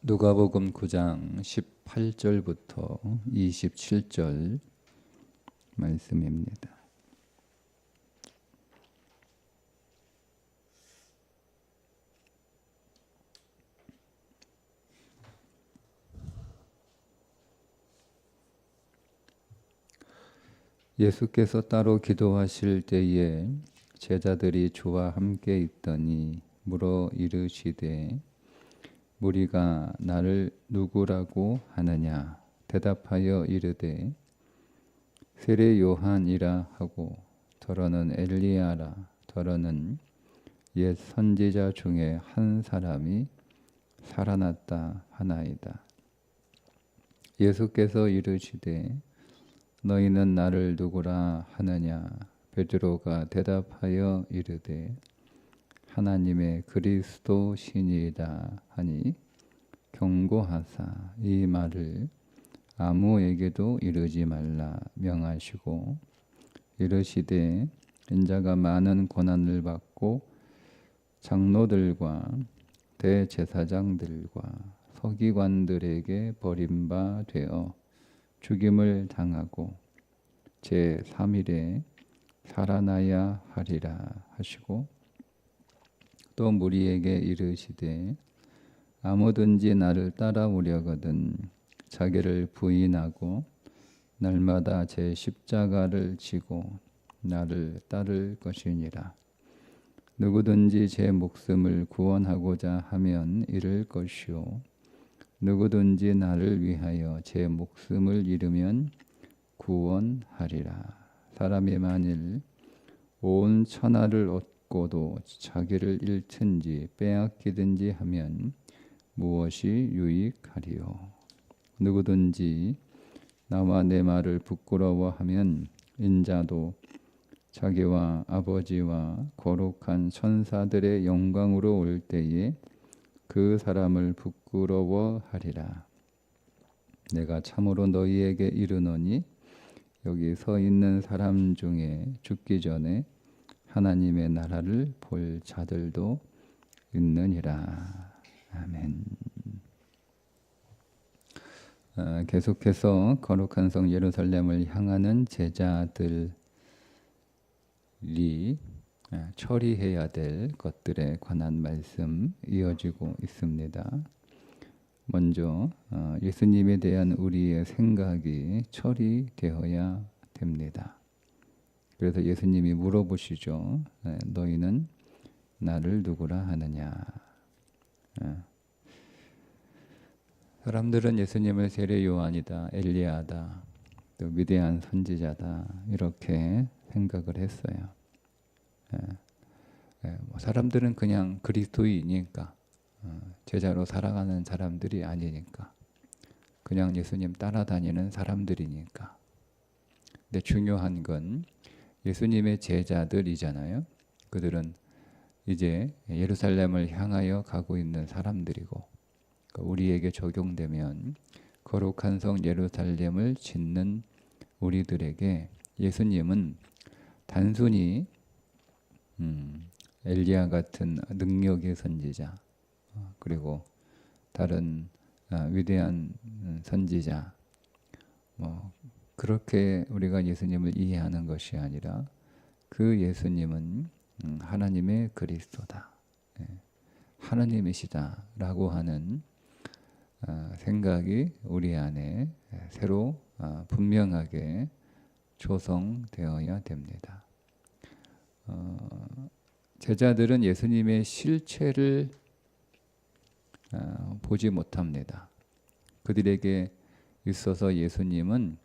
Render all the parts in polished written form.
누가복음 9장 18절부터 27절 말씀입니다. 예수께서 따로 기도하실 때에 제자들이 주와 함께 있더니 물어 이르시되 무리가 나를 누구라고 하느냐? 대답하여 이르되 세례 요한이라 하고 더러는 엘리야라 더러는 옛 선지자 중에 한 사람이 살아났다 하나이다. 예수께서 이르시되 너희는 나를 누구라 하느냐? 베드로가 대답하여 이르되 하나님의 그리스도시니이다 하니 경고하사 이 말을 아무에게도 이르지 말라 명하시고 이르시되 인자가 많은 고난을 받고 장로들과 대제사장들과 서기관들에게 버림바 되어 죽임을 당하고 제3일에 살아나야 하리라 하시고 또 무리에게 이르시되 아무든지 나를 따라오려거든 자기를 부인하고 날마다 제 십자가를 지고 나를 따를 것이니라. 누구든지 제 목숨을 구원하고자 하면 잃을 것이요 누구든지 나를 위하여 제 목숨을 잃으면 구원하리라. 사람이 만일 온 천하를 얻고도 자기를 잃든지 빼앗기든지 하면 무엇이 유익하리요? 누구든지 나와 내 말을 부끄러워하면 인자도 자기와 아버지와 거룩한 천사들의 영광으로 올 때에 그 사람을 부끄러워하리라. 내가 참으로 너희에게 이르노니 여기 서 있는 사람 중에 죽기 전에 하나님의 나라를 볼 자들도 있느니라. 아멘. 계속해서 거룩한 성 예루살렘을 향하는 제자들이 처리해야 될 것들에 관한 말씀 이어지고 있습니다. 먼저 예수님에 대한 우리의 생각이 처리되어야 됩니다. 그래서 예수님이 물어보시죠. 너희는 나를 누구라 하느냐? 사람들은 예수님을 세례 요한이다, 엘리야다, 또 위대한 선지자다 이렇게 생각을 했어요. 사람들은 그냥 그리스도인이니까 제자로 살아가는 사람들이 아니니까 그냥 예수님 따라다니는 사람들이니까. 근데 중요한 건 예수님의 제자들이잖아요. 그들은 이제 예루살렘을 향하여 가고 있는 사람들이고 우리에게 적용되면 거룩한 성 예루살렘을 짓는 우리들에게 예수님은 단순히 엘리야 같은 능력의 선지자 그리고 다른 위대한 선지자 그렇게 우리가 예수님을 이해하는 것이 아니라 그 예수님은 하나님의 그리스도다, 하나님이시다라고 하는 생각이 우리 안에 새로 분명하게 조성되어야 됩니다. 제자들은 예수님의 실체를 보지 못합니다. 그들에게 있어서 예수님은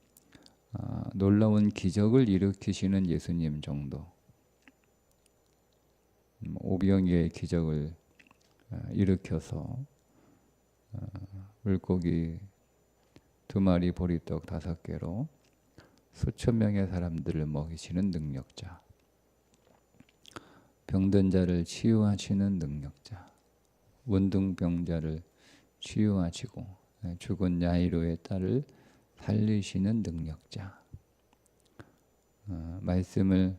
놀라운 기적을 일으키시는 예수님 정도, 오병이어의 기적을 일으켜서 물고기 2마리 보리떡 5개로 수천 명의 사람들을 먹이시는 능력자, 병든 자를 치유하시는 능력자, 문둥병자를 치유하시고 죽은 야이로의 딸을 살리시는 능력자, 말씀을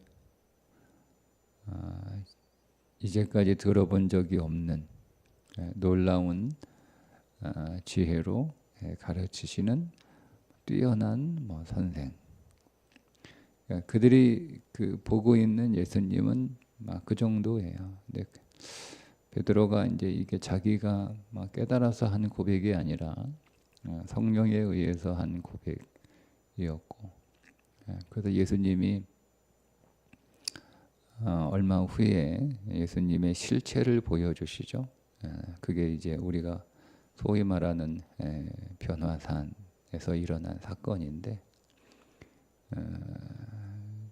이제까지 들어본 적이 없는 놀라운 지혜로 가르치시는 뛰어난 선생. 그들이 보고 있는 예수님은 막 그 정도예요. 근데 베드로가 이제 이게 자기가 막 깨달아서 한 고백이 아니라 성령에 의해서 한 고백이었고, 그래서 예수님이 얼마 후에 예수님의 실체를 보여주시죠. 그게 이제 우리가 소위 말하는 변화산에서 일어난 사건인데,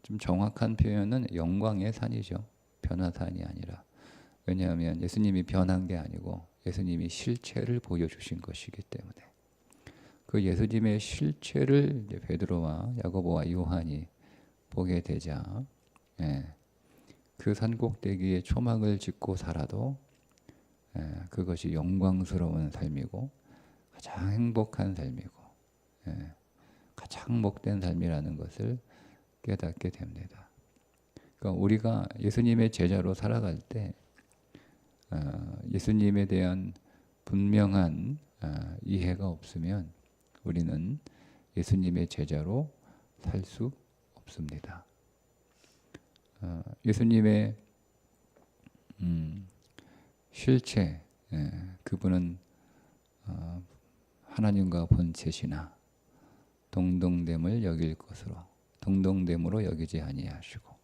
좀 정확한 표현은 영광의 산이죠. 변화산이 아니라. 왜냐하면 예수님이 변한 게 아니고 예수님이 실체를 보여주신 것이기 때문에. 그 예수님의 실체를 이제 베드로와 야고보와 요한이 보게 되자, 그 산꼭대기에 초막을 짓고 살아도 그것이 영광스러운 삶이고 가장 행복한 삶이고 가장 복된 삶이라는 것을 깨닫게 됩니다. 그러니까 우리가 예수님의 제자로 살아갈 때 예수님에 대한 분명한 이해가 없으면 우리는 예수님의 제자로 살 수 없습니다. 예수님의 실체, 그분은 하나님과 본체시나 동등됨을 여길 것으로 동등됨으로 여기지 아니하시고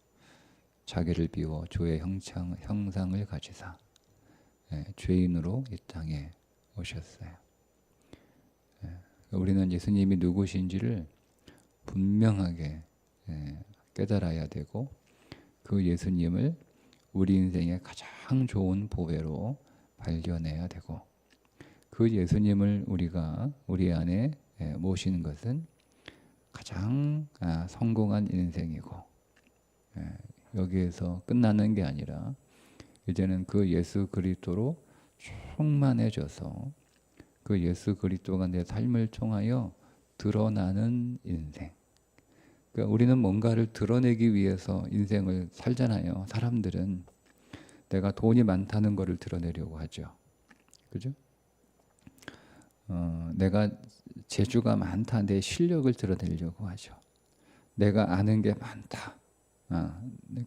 자기를 비워 주의 형상을 가지사 죄인으로 이 땅에 오셨어요. 우리는 예수님이 누구신지를 분명하게 깨달아야 되고 그 예수님을 우리 인생의 가장 좋은 보배로 발견해야 되고 그 예수님을 우리가 우리 안에 모시는 것은 가장 성공한 인생이고 여기에서 끝나는 게 아니라 이제는 그 예수 그리스도로 충만해져서 그 예수 그리스도가 내 삶을 통하여 드러나는 인생. 그러니까 우리는 뭔가를 드러내기 위해서 인생을 살잖아요. 사람들은 내가 돈이 많다는 것을 드러내려고 하죠. 그죠? 내가 재주가 많다, 내 실력을 드러내려고 하죠. 내가 아는 게 많다,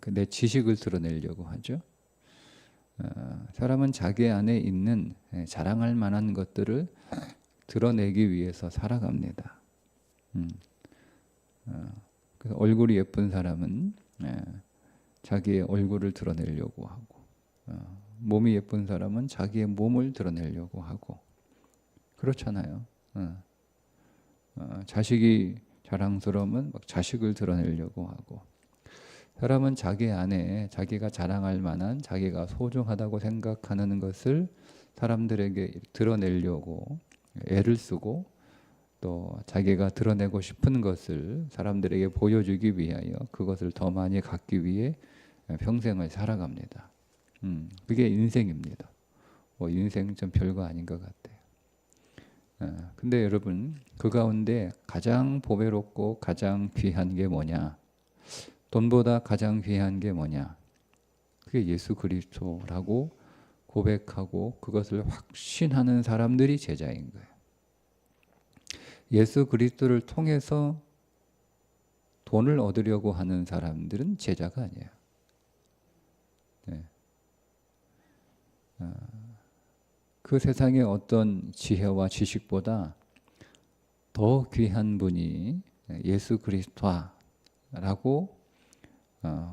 내 지식을 드러내려고 하죠. 사람은 자기 안에 있는 자랑할 만한 것들을 드러내기 위해서 살아갑니다. 그래서 얼굴이 예쁜 사람은 자기의 얼굴을 드러내려고 하고, 몸이 예쁜 사람은 자기의 몸을 드러내려고 하고, 그렇잖아요. 자식이 자랑스러우면 막 자식을 드러내려고 하고, 사람은 자기 안에 자기가 자랑할 만한 자기가 소중하다고 생각하는 것을 사람들에게 드러내려고 애를 쓰고 또 자기가 드러내고 싶은 것을 사람들에게 보여주기 위하여 그것을 더 많이 갖기 위해 평생을 살아갑니다. 그게 인생입니다. 인생 좀 별거 아닌 것 같아요. 근데 여러분, 그 가운데 가장 보배롭고 가장 귀한 게 뭐냐? 돈보다 가장 귀한 게 뭐냐? 그게 예수 그리스도라고 고백하고 그것을 확신하는 사람들이 제자인 거예요. 예수 그리스도를 통해서 돈을 얻으려고 하는 사람들은 제자가 아니에요. 그 세상의 어떤 지혜와 지식보다 더 귀한 분이 예수 그리스도라고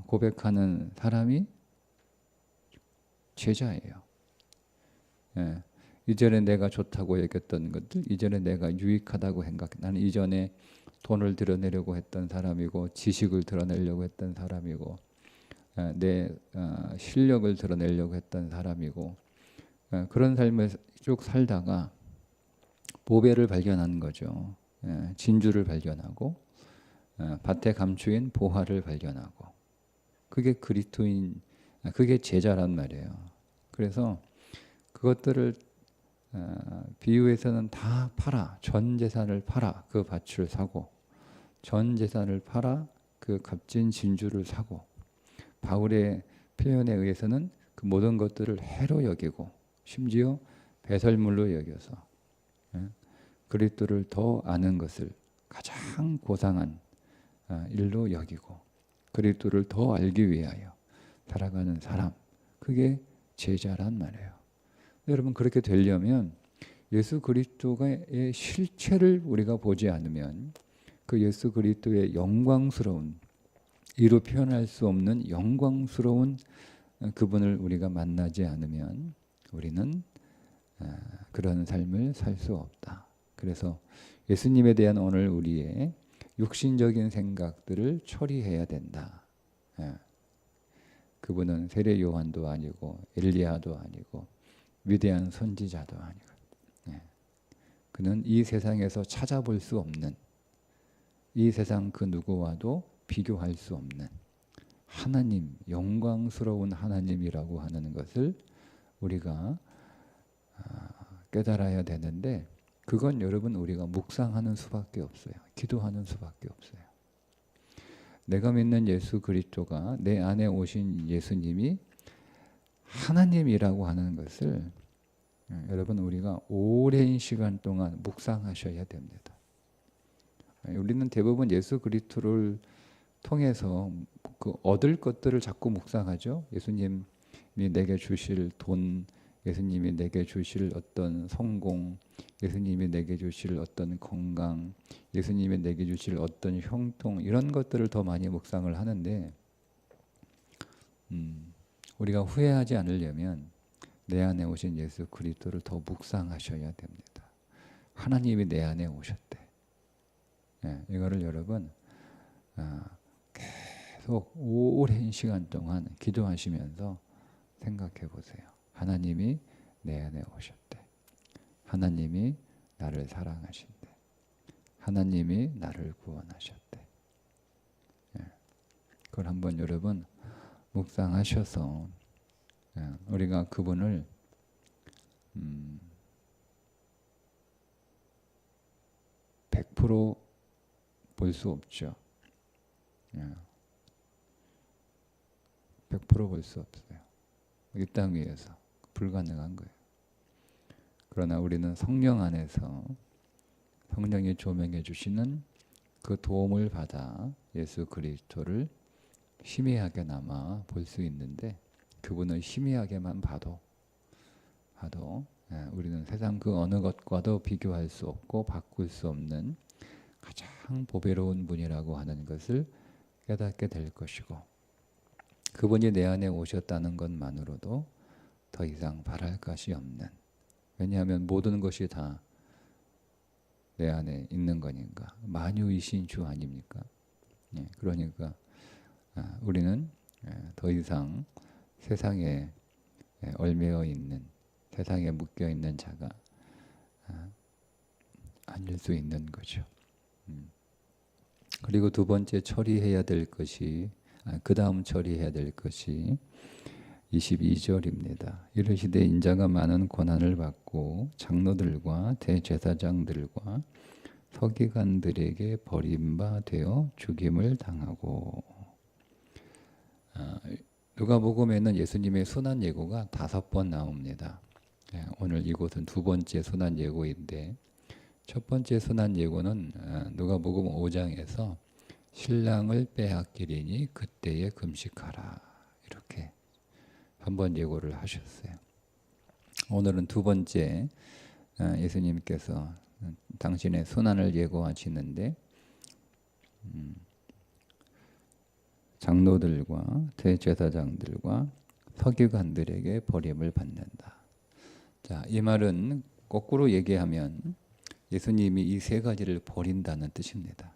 고백하는 사람이 제자예요. 이전에 내가 좋다고 여겼던 것들, 이전에 내가 유익하다고 나는 이전에 돈을 드러내려고 했던 사람이고 지식을 드러내려고 했던 사람이고 내 실력을 드러내려고 했던 사람이고 그런 삶을 쭉 살다가 보배를 발견한 거죠. 진주를 발견하고 밭에 감추인 보화를 발견하고 그게 그리스도인, 그게 제자란 말이에요. 그래서 그것들을 비유에서는 다 팔아, 전 재산을 팔아 그 밭을 사고 전 재산을 팔아 그 값진 진주를 사고, 바울의 표현에 의해서는 그 모든 것들을 해로 여기고 심지어 배설물로 여겨서 예? 그리스도를 더 아는 것을 가장 고상한 일로 여기고 그리스도를 더 알기 위하여 살아가는 사람, 그게 제자란 말이에요. 여러분, 그렇게 되려면 예수 그리스도의 실체를 우리가 보지 않으면, 그 예수 그리스도의 영광스러운, 이루 표현할 수 없는 영광스러운 그분을 우리가 만나지 않으면 우리는 그런 삶을 살 수 없다. 그래서 예수님에 대한 오늘 우리의 육신적인 생각들을 처리해야 된다. 그분은 세례 요한도 아니고 엘리야도 아니고 위대한 선지자도 아니고, 그는 이 세상에서 찾아볼 수 없는, 이 세상 그 누구와도 비교할 수 없는 하나님, 영광스러운 하나님이라고 하는 것을 우리가 깨달아야 되는데, 그건 여러분 우리가 묵상하는 수밖에 없어요. 기도하는 수밖에 없어요. 내가 믿는 예수 그리스도가, 내 안에 오신 예수님이 하나님이라고 하는 것을 여러분 우리가 오랜 시간 동안 묵상하셔야 됩니다. 우리는 대부분 예수 그리스도를 통해서 그 얻을 것들을 자꾸 묵상하죠. 예수님이 내게 주실 돈, 예수님이 내게 주실 어떤 성공, 예수님이 내게 주실 어떤 건강, 예수님이 내게 주실 어떤 형통, 이런 것들을 더 많이 묵상을 하는데, 우리가 후회하지 않으려면 내 안에 오신 예수 그리스도를 더 묵상하셔야 됩니다. 하나님이 내 안에 오셨대. 이거를 여러분 계속 오랜 시간 동안 기도하시면서 생각해 보세요. 하나님이 내 안에 오셨대. 하나님이 나를 사랑하신대. 하나님이 나를 구원하셨대. 그걸 한번 여러분 묵상하셔서 우리가 그분을 100% 볼 수 없죠. 100% 볼 수 없어요. 이 땅 위에서 불가능한 거예요. 그러나 우리는 성령 안에서 성령이 조명해 주시는 그 도움을 받아 예수 그리스도를 희미하게나마 볼 수 있는데, 그분은 희미하게만 봐도 우리는 세상 그 어느 것과도 비교할 수 없고 바꿀 수 없는 가장 보배로운 분이라고 하는 것을 깨닫게 될 것이고, 그분이 내 안에 오셨다는 것만으로도 더 이상 바랄 것이 없는, 왜냐하면 모든 것이 다 내 안에 있는 거니까, 만유이신 주 아닙니까? 그러니까 우리는 더 이상 세상에 얽매여 있는, 세상에 묶여 있는 자가 아닐 수 있는 거죠. 그리고 두 번째 처리해야 될 것이, 그 다음 처리해야 될 것이 22절입니다. 이르시되 인자가 많은 고난을 받고 장로들과 대제사장들과 서기관들에게 버림받아 죽임을 당하고. 누가복음에는 예수님의 순환 예고가 5번 나옵니다. 오늘 이곳은 두 번째 순환 예고인데, 첫 번째 순환 예고는 누가복음 5장에서 신랑을 빼앗기리니 그때에 금식하라, 이렇게 한번 예고를 하셨어요. 오늘은 두 번째 예수님께서 당신의 순환을 예고하시는데, 장로들과 대제사장들과 서기관들에게 버림을 받는다. 자, 이 말은 거꾸로 얘기하면 예수님이 이 세 가지를 버린다는 뜻입니다.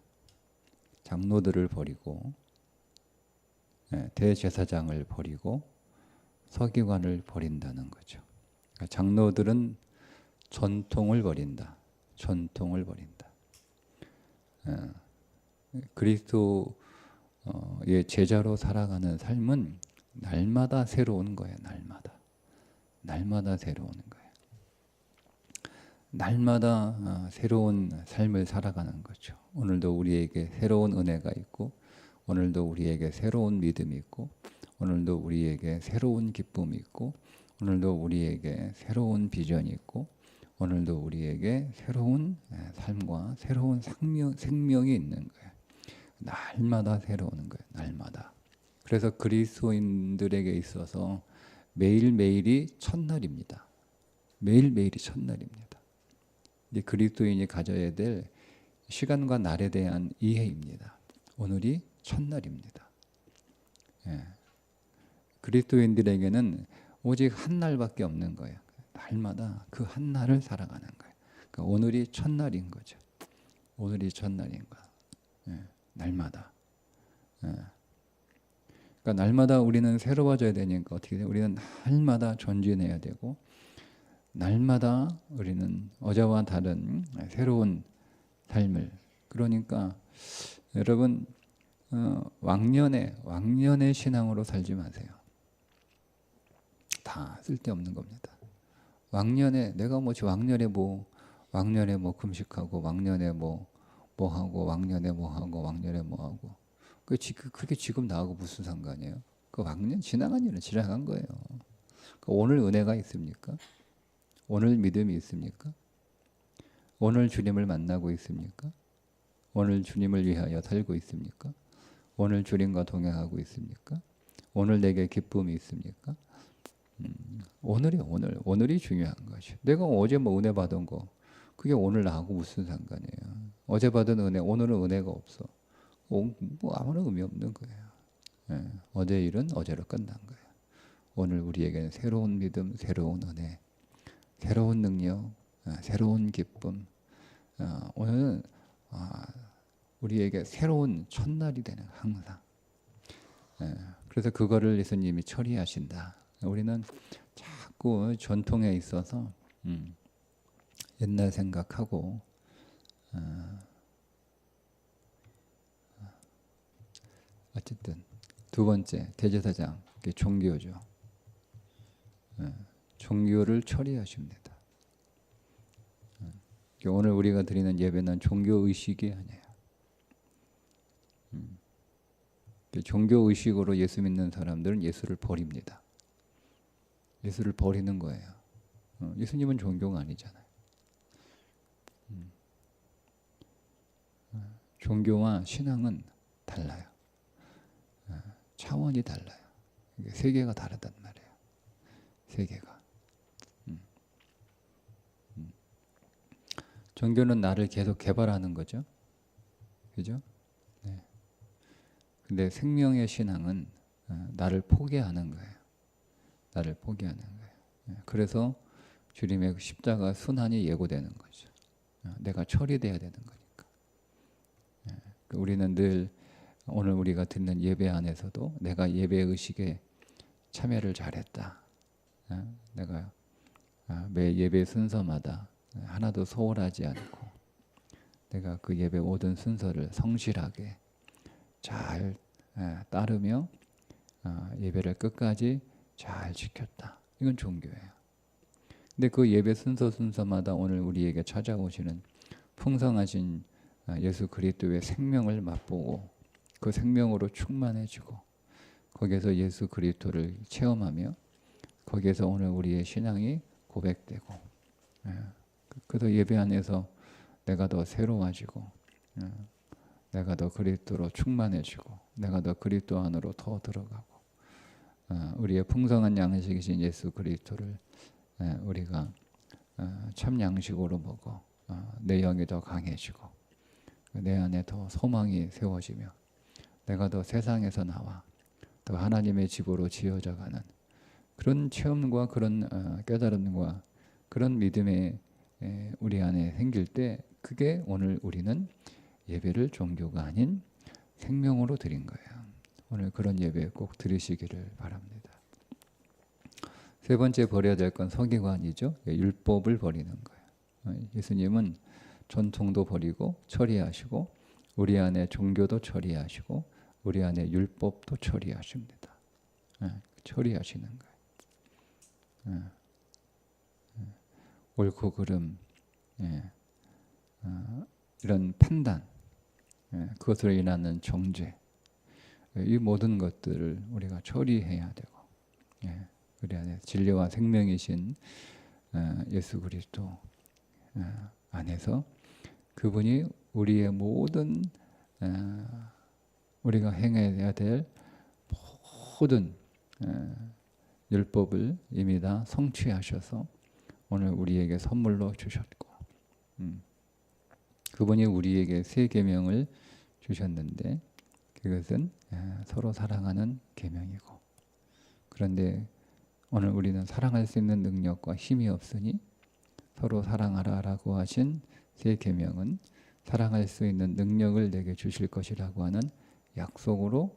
장로들을 버리고, 대제사장을 버리고, 서기관을 버린다는 거죠. 그러니까 장로들은 전통을 버린다. 전통을 버린다. 그리스도의 제자로 살아가는 삶은 날마다 새로운 거예요. 날마다 새로운 거예요. 날마다 새로운 삶을 살아가는 거죠. 오늘도 우리에게 새로운 은혜가 있고, 오늘도 우리에게 새로운 믿음이 있고, 오늘도 우리에게 새로운 기쁨이 있고, 오늘도 우리에게 새로운 비전이 있고, 오늘도 우리에게 새로운 삶과 새로운 생명이 있는 거예요. 날마다 새로운 거예요. 날마다. 그래서 그리스도인들에게 있어서 매일매일이 첫날입니다. 매일매일이 첫날입니다. 이제 그리스도인이 가져야 될 시간과 날에 대한 이해입니다. 오늘이 첫날입니다. 예. 그리스도인들에게는 오직 한 날밖에 없는 거예요. 날마다 그 한 날을 살아가는 거예요. 그러니까 오늘이 첫날인 거죠. 오늘이 첫날인 거. 예. 날마다. 예. 그러니까 날마다 우리는 새로워져야 되니까 어떻게 돼요? 우리는 날마다 전진해야 되고 날마다 우리는 어제와 다른 새로운 삶을 그러니까 여러분 왕년의 신앙으로 살지 마세요. 다 쓸데없는 겁니다. 왕년에 내가 왕년에 뭐 금식하고 왕년에 뭐 하고 왕년에 뭐 하고 왕년에 뭐 하고 그게 지금 나하고 무슨 상관이에요? 그 왕년 지나간 일은 지나간 거예요. 오늘 은혜가 있습니까? 오늘 믿음이 있습니까? 오늘 주님을 만나고 있습니까? 오늘 주님을 위하여 살고 있습니까? 오늘 주님과 동행하고 있습니까? 오늘 내게 기쁨이 있습니까? 오늘이 중요한 거죠. 내가 어제 은혜 받은 거 그게 오늘 나하고 무슨 상관이에요? 어제 받은 은혜 오늘은 은혜가 없어. 아무런 의미 없는 거예요. 예, 어제 일은 어제로 끝난 거예요. 오늘 우리에게는 새로운 믿음, 새로운 은혜, 새로운 능력, 새로운 기쁨. 오늘은 우리에게 새로운 첫날이 되는 항상. 그래서 그거를 예수님이 처리하신다. 우리는 자꾸 전통에 있어서 옛날 생각하고 어쨌든 두 번째 대제사장 종교죠. 종교를 처리하십니다. 오늘 우리가 드리는 예배는 종교 의식이 아니에요. 종교 의식으로 예수 믿는 사람들은 예수를 버립니다. 예수를 버리는 거예요. 예수님은 종교가 아니잖아요. 종교와 신앙은 달라요. 차원이 달라요. 세계가 다르단 말이에요. 세계가. 종교는 나를 계속 개발하는 거죠. 그죠? 네. 근데 생명의 신앙은 나를 포기하는 거예요. 나를 포기하는 거예요. 그래서 주님의 십자가 순환이 예고되는 거죠. 내가 처리돼야 되는 거니까. 우리는 늘 오늘 우리가 듣는 예배 안에서도 내가 예배 의식에 참여를 잘했다. 내가 매 예배 순서마다 하나도 소홀하지 않고 내가 그 예배 모든 순서를 성실하게 잘 따르며 예배를 끝까지 잘 지켰다. 이건 종교예요. 근데 그 예배 순서마다 오늘 우리에게 찾아오시는 풍성하신 예수 그리스도의 생명을 맛보고 그 생명으로 충만해지고 거기에서 예수 그리스도를 체험하며 거기에서 오늘 우리의 신앙이 고백되고 그래서 예배 안에서 내가 더 새로워지고 내가 더 그리스도로 충만해지고 내가 더 그리스도 안으로 더 들어가고 우리의 풍성한 양식이신 예수 그리스도를 우리가 참 양식으로 먹어 내 영이 더 강해지고 내 안에 더 소망이 세워지며 내가 더 세상에서 나와 더 하나님의 집으로 지어져가는 그런 체험과 그런 깨달음과 그런 믿음의 우리 안에 생길 때 그게 오늘 우리는 예배를 종교가 아닌 생명으로 드린 거예요. 오늘 그런 예배 꼭 드리시기를 바랍니다. 세 번째 버려야 될 건 서기관이죠. 율법을 버리는 거예요. 예수님은 전통도 버리고 처리하시고 우리 안에 종교도 처리하시고 우리 안에 율법도 처리하십니다. 처리하시는 거예요. 옳고 그름 이런 판단 그것으로 인하는 정죄 이 모든 것들을 우리가 처리해야 되고 우리 안에 진리와 생명이신 예수 그리스도 안에서 그분이 우리의 모든 우리가 행해야 될 모든 율법을 이미 다 성취하셔서 오늘 우리에게 선물로 주셨고, 그분이 우리에게 새 계명을 주셨는데 그것은 서로 사랑하는 계명이고, 그런데 오늘 우리는 사랑할 수 있는 능력과 힘이 없으니 서로 사랑하라라고 하신 새 계명은 사랑할 수 있는 능력을 내게 주실 것이라고 하는 약속으로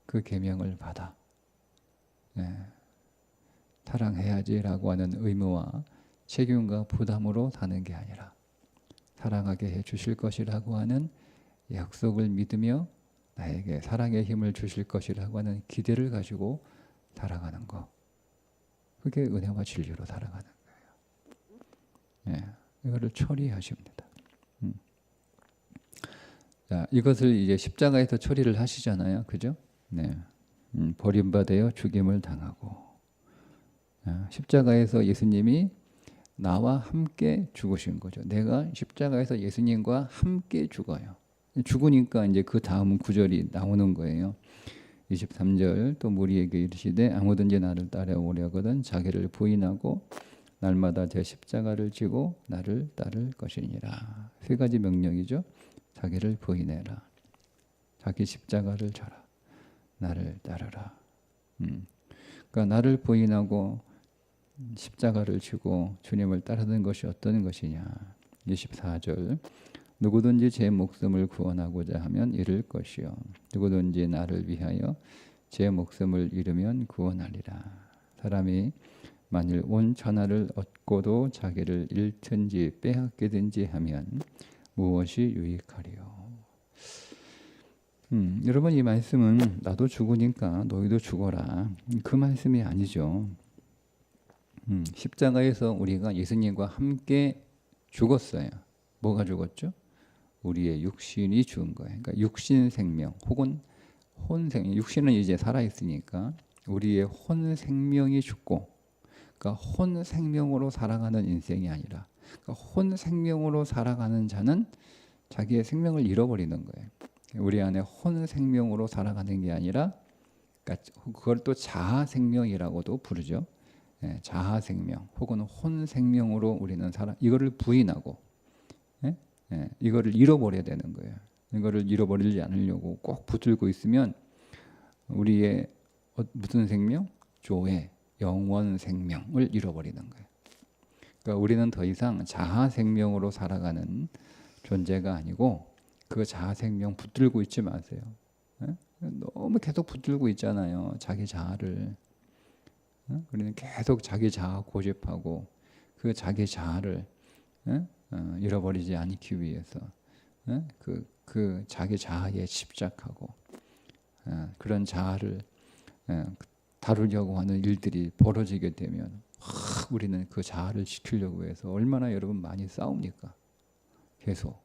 그 계명을 받아 사랑해야지라고 하는 의무와 책임과 부담으로 사는 게 아니라 사랑하게 해 주실 것이라고 하는 약속을 믿으며 나에게 사랑의 힘을 주실 것이라고 하는 기대를 가지고 살아가는 거, 그게 은혜와 진리로 살아가는 거예요. 이거를 처리하십니다. 자, 이것을 이제 십자가에서 처리를 하시잖아요, 그죠? 네. 버림받아 죽임을 당하고, 십자가에서 예수님이 나와 함께 죽으신 거죠. 내가 십자가에서 예수님과 함께 죽어요. 죽으니까 이제 그 다음 구절이 나오는 거예요. 23절, 또 무리에게 이르시되 아무든지 나를 따라오려거든 자기를 부인하고 날마다 제 십자가를 지고 나를 따를 것이니라. 세 가지 명령이죠. 자기를 부인해라, 자기 십자가를 져라, 나를 따르라. 그러니까 나를 부인하고 십자가를 지고 주님을 따르는 것이 어떤 것이냐. 24절, 누구든지 제 목숨을 구원하고자 하면 잃을 것이요 누구든지 나를 위하여 제 목숨을 잃으면 구원하리라. 사람이 만일 온 천하를 얻고도 자기를 잃든지 빼앗기든지 하면 무엇이 유익하리요. 여러분, 이 말씀은 나도 죽으니까 너희도 죽어라, 그 말씀이 아니죠. 십자가에서 우리가 예수님과 함께 죽었어요. 뭐가 죽었죠? 우리의 육신이 죽은 거예요. 그러니까 육신 생명 혹은 혼 생명, 육신은 이제 살아 있으니까 우리의 혼 생명이 죽고, 그러니까 혼 생명으로 살아가는 인생이 아니라, 그러니까 혼 생명으로 살아가는 자는 자기의 생명을 잃어버리는 거예요. 우리 안에 혼 생명으로 살아가는 게 아니라, 그러니까 그걸 또 자아 생명이라고도 부르죠. 자아 생명 혹은 혼 생명으로 우리는 이거를 부인하고 이거를 잃어버려야 되는 거예요. 이거를 잃어버리지 않으려고 꼭 붙들고 있으면 우리의 무슨 생명? 조회, 영원 생명을 잃어버리는 거예요. 그러니까 우리는 더 이상 자아 생명으로 살아가는 존재가 아니고 그 자아 생명 붙들고 있지 마세요. 너무 계속 붙들고 있잖아요, 자기 자아를. 우리는 계속 자기 자아 고집하고 그 자기 자아를 잃어버리지 않기 위해서 그 자기 자아에 집착하고 그런 자아를 다루려고 하는 일들이 벌어지게 되면 우리는 그 자아를 지키려고 해서 얼마나 여러분 많이 싸웁니까? 계속.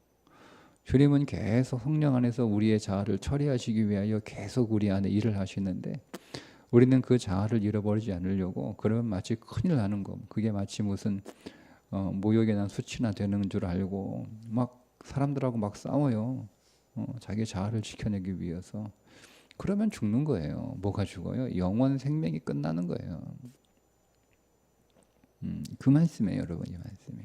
주님은 계속 성령 안에서 우리의 자아를 처리하시기 위하여 계속 우리 안에 일을 하시는데 우리는 그 자아를 잃어버리지 않으려고, 그러면 마치 큰일 나는 거. 그게 마치 무슨 모욕에 난 수치나 되는 줄 알고 막 사람들하고 막 싸워요. 자기 자아를 지켜내기 위해서. 그러면 죽는 거예요. 뭐가 죽어요? 영원 생명이 끝나는 거예요. 그 말씀이에요, 여러분. 이 말씀이.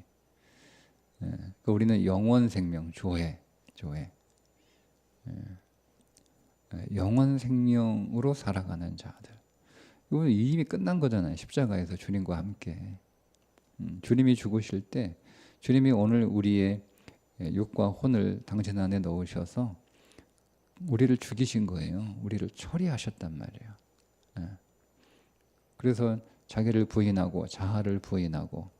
그러니까 우리는 영원 생명, 조회. 영원 생명으로 살아가는 자들. 이건 이미 끝난 거잖아요. 십자가에서 주님과 함께. 주님이 죽으실 때 주님이 오늘 우리의 육과 혼을 당신 안에 넣으셔서 우리를 죽이신 거예요. 우리를 처리하셨단 말이에요. 그래서 자기를 부인하고 자아를 부인하고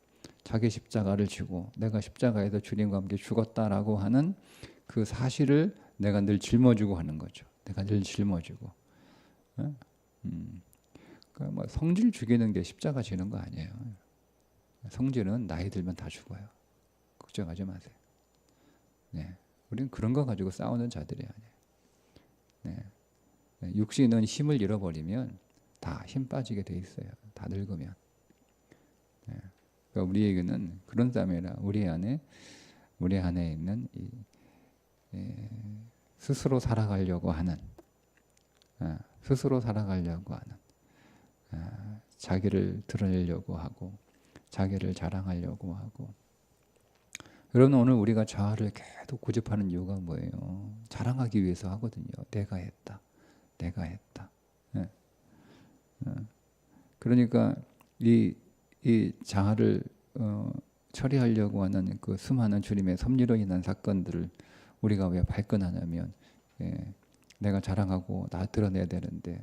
자기 십자가를 지고 내가 십자가에서 주님과 함께 죽었다라고 하는 그 사실을 내가 늘 짊어지고 하는 거죠. 내가 늘 짊어지고. 그러니까 뭐 성질 죽이는 게 십자가 지는 거 아니에요. 성질은 나이 들면 다 죽어요. 걱정하지 마세요. 우리는 그런 거 가지고 싸우는 자들이 아니에요. 육신은 힘을 잃어버리면 다 힘 빠지게 돼 있어요. 다 늙으면. 그러니까 그러니까 우리에게는 그런 삶이라 우리 안에 있는 스스로 살아가려고 하는 자기를 드러내려고 하고 자기를 자랑하려고 하고. 여러분 오늘 우리가 자아를 계속 고집하는 이유가 뭐예요? 자랑하기 위해서 하거든요. 내가 했다. 그러니까 이 자아를 처리하려고 하는 그 수많은 주님의 섭리로 인한 사건들을 우리가 왜 발견하냐면 내가 자랑하고 나 드러내야 되는데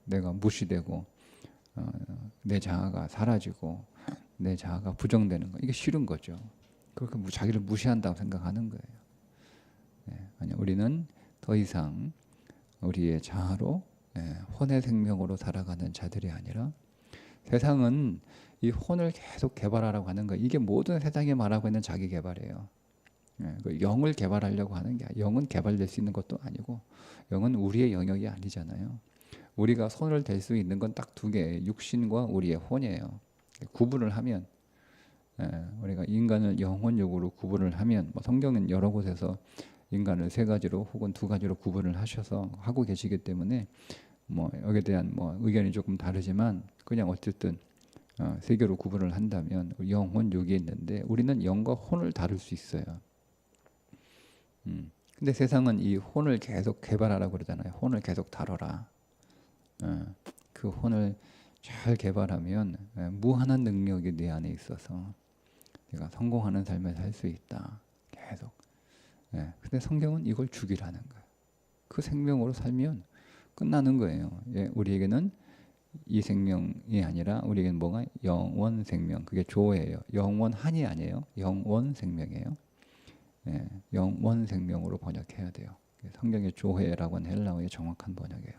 내가 무시되고 내 자아가 사라지고 내 자아가 부정되는 거, 이게 싫은 거죠. 그렇게 자기를 무시한다고 생각하는 거예요. 아니, 우리는 더 이상 우리의 자아로 혼의 생명으로 살아가는 자들이 아니라, 세상은 이 혼을 계속 개발하라고 하는 거예요. 이게 모든 세상이 말하고 있는 자기 개발이에요. 그 영을 개발하려고 하는 게, 영은 개발될 수 있는 것도 아니고 영은 우리의 영역이 아니잖아요. 우리가 손을 댈 수 있는 건 딱 두 개, 육신과 우리의 혼이에요. 구분을 하면 우리가 인간을 영혼육으로 구분을 하면, 성경은 여러 곳에서 인간을 세 가지로 혹은 두 가지로 구분을 하셔서 하고 계시기 때문에 여기에 대한 의견이 조금 다르지만, 그냥 어쨌든 세 개로 구분을 한다면 영혼, 육이 있는데 우리는 영과 혼을 다룰 수 있어요. 근데 세상은 이 혼을 계속 개발하라고 그러잖아요. 혼을 계속 다뤄라. 그 혼을 잘 개발하면 무한한 능력이 내 안에 있어서 내가 성공하는 삶을 살 수 있다. 계속. 근데 성경은 이걸 죽이라는 거예요. 그 생명으로 살면 끝나는 거예요. 우리에게는 이 생명이 아니라 우리에게는 뭐가? 영원 생명. 그게 조예예요. 영원한이 아니에요. 영원 생명이에요. 영원 생명으로 번역해야 돼요. 성경의 조회라고 하는 헬라어의 정확한 번역이에요.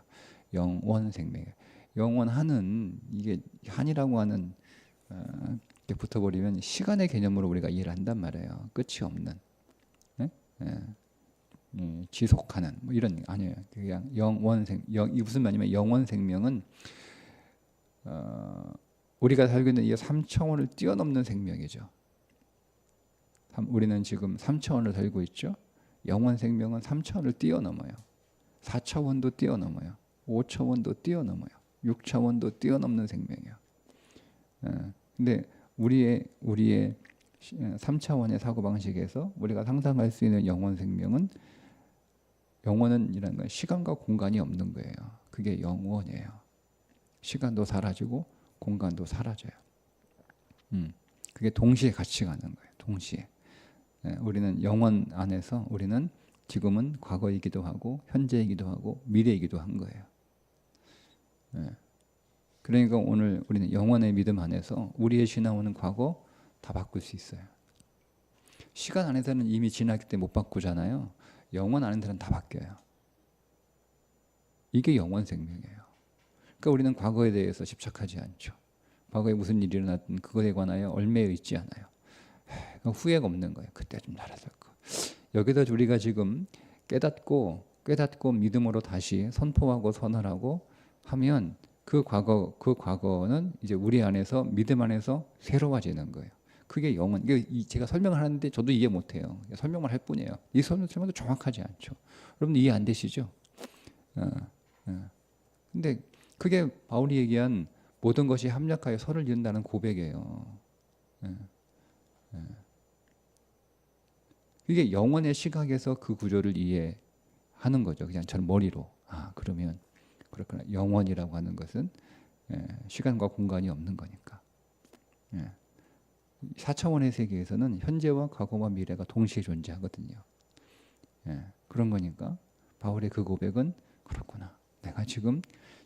영원 생명이에요. 영원한은, 이게 한이라고 하는 이렇게 붙어버리면 시간의 개념으로 우리가 이해를 한단 말이에요. 끝이 없는, 지속하는 이런, 아니에요. 그냥 영원 이 무슨 말이냐면, 영원 생명은 우리가 살고 있는 이 3차원을 뛰어넘는 생명이죠. 우리는 지금 3차원을 살고 있죠. 영원 생명은 3차원을 뛰어넘어요. 4차원도 뛰어넘어요. 5차원도 뛰어넘어요. 6차원도 뛰어넘는 생명이에요. 근데 우리의 3차원의 사고방식에서 우리가 상상할 수 있는 영원 생명은, 영원은이라는 건 시간과 공간이 없는 거예요. 그게 영원이에요. 시간도 사라지고 공간도 사라져요. 그게 동시에 같이 가는 거예요. 동시에. 우리는 영원 안에서, 우리는 지금은 과거이기도 하고 현재이기도 하고 미래이기도 한 거예요. 그러니까 오늘 우리는 영원의 믿음 안에서 우리의 지나오는 과거 다 바꿀 수 있어요. 시간 안에서는 이미 지났기 때문에 못 바꾸잖아요. 영원 안에서는 다 바뀌어요. 이게 영원 생명이에요. 그러니까 우리는 과거에 대해서 집착하지 않죠. 과거에 무슨 일이 일어났든 그것에 관하여 얽매여 있지 않아요. 후회가 없는 거예요. 그때 좀 잘했을 거. 여기다 우리가 지금 깨닫고 믿음으로 다시 선포하고 선언하고 하면, 그 과거는 이제 우리 안에서, 믿음 안에서 새로워지는 거예요. 그게 영원. 이게 제가 설명을 하는데 저도 이해 못해요. 설명만 할 뿐이에요. 이 설명도 정확하지 않죠. 여러분 이해 안 되시죠? 근데 그게 바울이 얘기한 모든 것이 합력하여 서를 이룬다는 고백이에요. 이게 영원의 시각에서 그 구조를 이해하는 거죠. 그냥 저는 머리로. 그러면 그렇구나. 영원이라고 하는 것은 시간과 공간이 없는 거니까. 4차원의 세계에서는 현재와 과거와 미래가 동시에 존재하거든요. 그런 거니까 바울의 그 고백은, 그렇구나. 내가 지금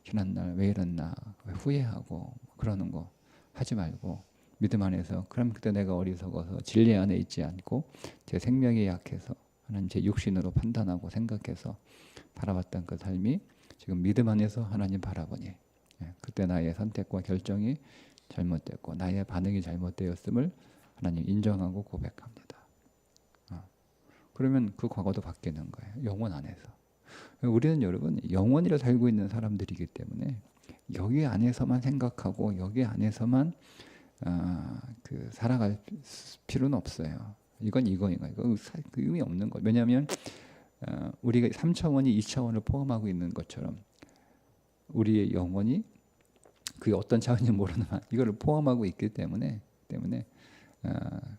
지난날 왜 이랬나 후회하고 그러는 거 하지 말고 믿음 안에서, 그럼 그때 내가 어리석어서 진리 안에 있지 않고 제 생명이 약해서 하나님 제 육신으로 판단하고 생각해서 바라봤던 그 삶이 지금 믿음 안에서 하나님 바라보니, 그때 나의 선택과 결정이 잘못됐고 나의 반응이 잘못되었음을 하나님 인정하고 고백합니다. 그러면 그 과거도 바뀌는 거예요. 영원 안에서. 우리는 여러분 영원히로 살고 있는 사람들이기 때문에 여기 안에서만 생각하고 여기 안에서만 그 살아갈 필요는 없어요. 이건 이거 그 의미 없는 거. 왜냐하면 우리가 3차원이 2차원을 포함하고 있는 것처럼 우리의 영혼이 그게 어떤 차원인지 모르지만 이거를 포함하고 있기 때문에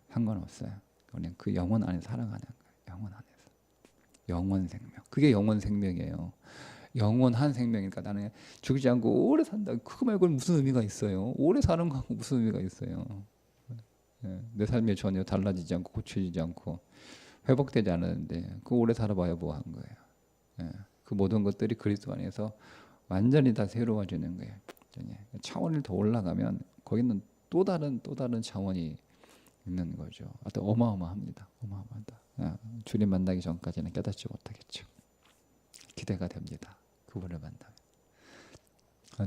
상관없어요. 그냥 그 영혼 안에 살아가는 거예요. 영혼 안에서 영원 생명. 그게 영원 생명이에요. 영원한 생명이니까 나는 죽지 않고 오래 산다. 그거 말고는 무슨 의미가 있어요? 오래 사는 거하고 무슨 의미가 있어요? 내 삶이 전혀 달라지지 않고 고쳐지지 않고 회복되지 않았는데 그 오래 살아봐야 뭐 한 거예요. 그 모든 것들이 그리스도 안에서 완전히 다 새로워지는 거예요. 차원을 더 올라가면 거기는 또 다른 차원이 있는 거죠. 하여튼 어마어마합니다. 어마어마하다. 주님 만나기 전까지는 깨닫지 못하겠죠. 기대가 됩니다. 그분을 만나면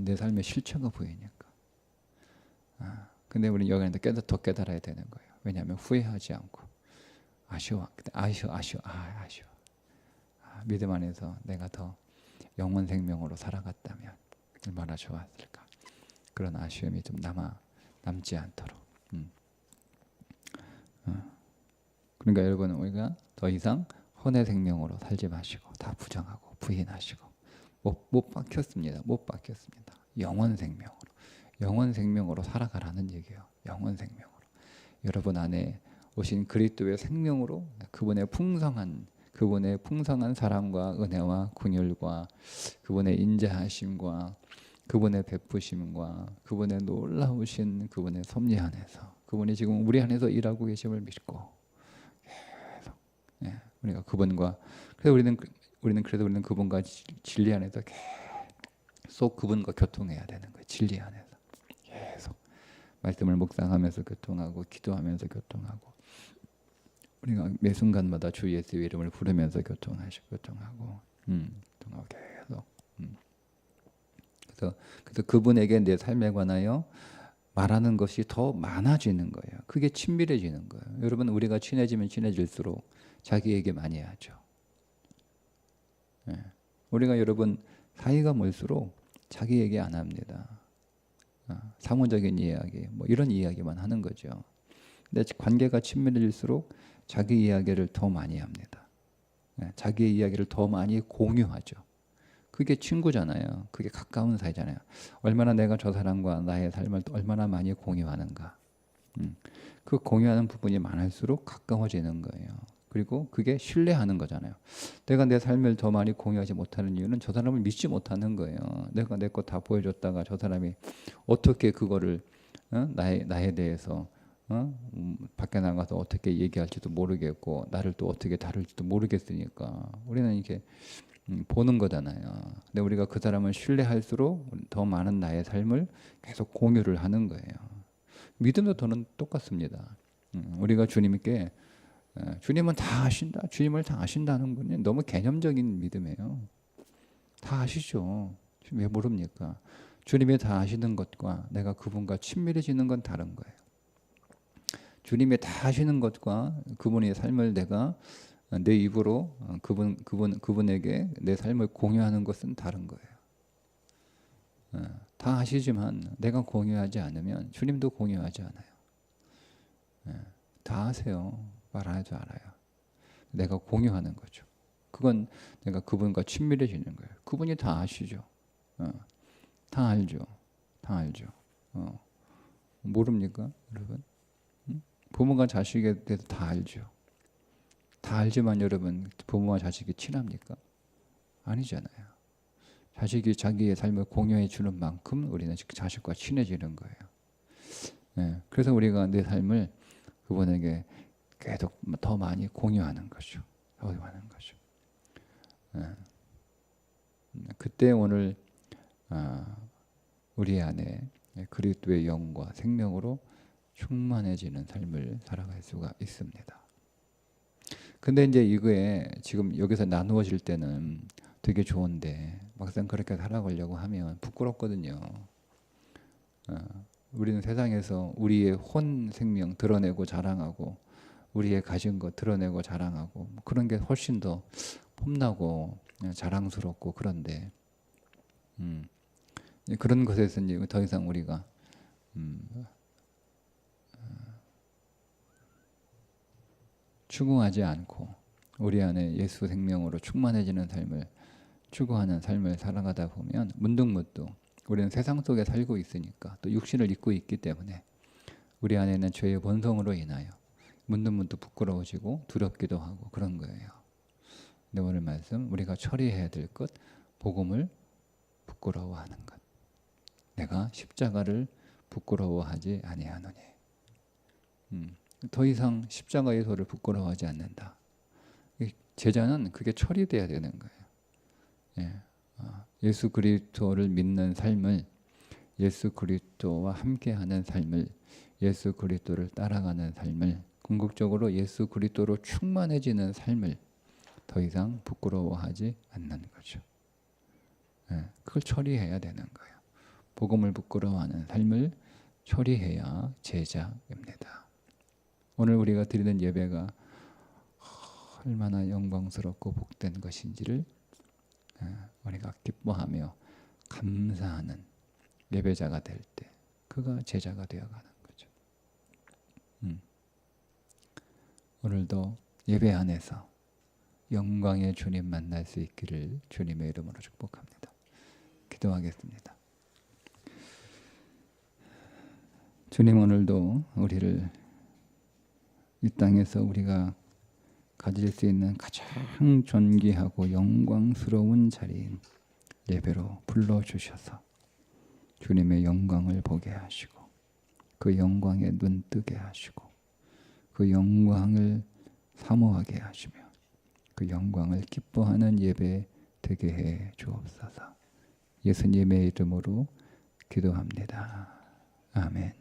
내 삶의 실체가 보이니까. 근데 우리는 여기는 더 깨달아야 되는 거예요. 왜냐하면 후회하지 않고 아쉬워. 믿음 안에서 내가 더 영원 생명으로 살아갔다면 얼마나 좋았을까. 그런 아쉬움이 좀 남지 않도록. 그러니까 여러분 우리가 더 이상 혼의 생명으로 살지 마시고 다 부정하고 부인하시고 못 박혔습니다. 못 박혔습니다. 영원 생명으로 살아가라는 얘기예요. 영원 생명으로. 여러분 안에 오신 그리스도의 생명으로 그분의 풍성한 사랑과 은혜와 긍휼과 그분의 인자하심과 그분의 베푸심과 그분의 놀라우신 그분의 섭리 안에서 그분이 지금 우리 안에서 일하고 계심을 믿고 계속 우리가 그분과 그래서 우리는 그분과 진리 안에서 계속 그분과 교통해야 되는 거예요. 진리 안에서 계속 말씀을 묵상하면서 교통하고 기도하면서 교통하고 우리가 매 순간마다 주 예수의 이름을 부르면서 교통하고 계속 그래서 그분에게 내 삶에 관하여 말하는 것이 더 많아지는 거예요. 그게 친밀해지는 거예요. 여러분 우리가 친해지면 친해질수록 자기 얘기 많이 하죠. 우리가 여러분 사이가 멀수록 자기 얘기 안 합니다. 사무적인 이야기 뭐 이런 이야기만 하는 거죠. 근데 관계가 친밀해질수록 자기 이야기를 더 많이 합니다. 자기의 이야기를 더 많이 공유하죠. 그게 친구잖아요. 그게 가까운 사이잖아요. 얼마나 내가 저 사람과 나의 삶을 얼마나 많이 공유하는가. 그 공유하는 부분이 많을수록 가까워지는 거예요. 그리고 그게 신뢰하는 거잖아요. 내가 내 삶을 더 많이 공유하지 못하는 이유는 저 사람을 믿지 못하는 거예요. 내가 내 것 다 보여줬다가 저 사람이 어떻게 그거를 나에 대해서 밖에 나가서 어떻게 얘기할지도 모르겠고 나를 또 어떻게 다룰지도 모르겠으니까 우리는 이렇게 보는 거잖아요. 근데 우리가 그 사람을 신뢰할수록 더 많은 나의 삶을 계속 공유를 하는 거예요. 믿음도 더는 똑같습니다. 우리가 주님께 주님은 다 아신다. 주님을 다 아신다는 분이 너무 개념적인 믿음이에요. 다 아시죠. 왜 모릅니까? 주님이 다 아시는 것과 내가 그분과 친밀해지는 건 다른 거예요. 주님이 다 아시는 것과 그분의 삶을 내가 내 입으로 그분에게 내 삶을 공유하는 것은 다른 거예요. 다 아시지만 내가 공유하지 않으면 주님도 공유하지 않아요. 다 아세요. 말 안 해도 알아요. 내가 공유하는 거죠. 그건 내가 그분과 친밀해지는 거예요. 그분이 다 아시죠. 다 알죠. 모릅니까, 여러분? 부모가 자식에 대해서 다 알죠. 다 알지만 여러분 부모와 자식이 친합니까? 아니잖아요. 자식이 자기의 삶을 공유해 주는 만큼 우리는 자식과 친해지는 거예요. 그래서 우리가 내 삶을 그분에게 계속 더 많이 공유하는 거죠. 그때 오늘 우리 안에 그리스도의 영과 생명으로 충만해지는 삶을 살아갈 수가 있습니다. 근데 이제 이거에 지금 여기서 나누어질 때는 되게 좋은데 막상 그렇게 살아가려고 하면 부끄럽거든요. 우리는 세상에서 우리의 혼 생명 드러내고 자랑하고 우리의 가진 것 드러내고 자랑하고 그런 게 훨씬 더 폼나고 자랑스럽고 그런데 그런 것에서 이제 더 이상 우리가 추구하지 않고 우리 안에 예수 생명으로 충만해지는 삶을 추구하는 삶을 살아가다 보면 문득문득 우리는 세상 속에 살고 있으니까 또 육신을 입고 있기 때문에 우리 안에는 죄의 본성으로 인하여 문득문득 부끄러워지고 두렵기도 하고 그런 거예요. 근데 오늘 말씀 우리가 처리해야 될 것, 복음을 부끄러워하는 것. 내가 십자가를 부끄러워하지 아니하노니. 더 이상 십자가의 소를 부끄러워하지 않는다. 제자는 그게 처리돼야 되는 거예요. 예수 그리스도를 믿는 삶을, 예수 그리스도와 함께하는 삶을, 예수 그리스도를 따라가는 삶을, 궁극적으로 예수 그리스도로 충만해지는 삶을 더 이상 부끄러워하지 않는 거죠. 그걸 처리해야 되는 거예요. 복음을 부끄러워하는 삶을 처리해야 제자입니다. 오늘 우리가 드리는 예배가 얼마나 영광스럽고 복된 것인지를 우리가 기뻐하며 감사하는 예배자가 될 때 그가 제자가 되어가는 거죠. 오늘도 예배 안에서 영광의 주님 만날 수 있기를 주님의 이름으로 축복합니다. 기도하겠습니다. 주님, 오늘도 우리를 이 땅에서 우리가 가질 수 있는 가장 존귀하고 영광스러운 자리인 예배로 불러주셔서 주님의 영광을 보게 하시고 그 영광에 눈뜨게 하시고 그 영광을 사모하게 하시며 그 영광을 기뻐하는 예배 되게 해 주옵소서. 예수님의 이름으로 기도합니다. 아멘.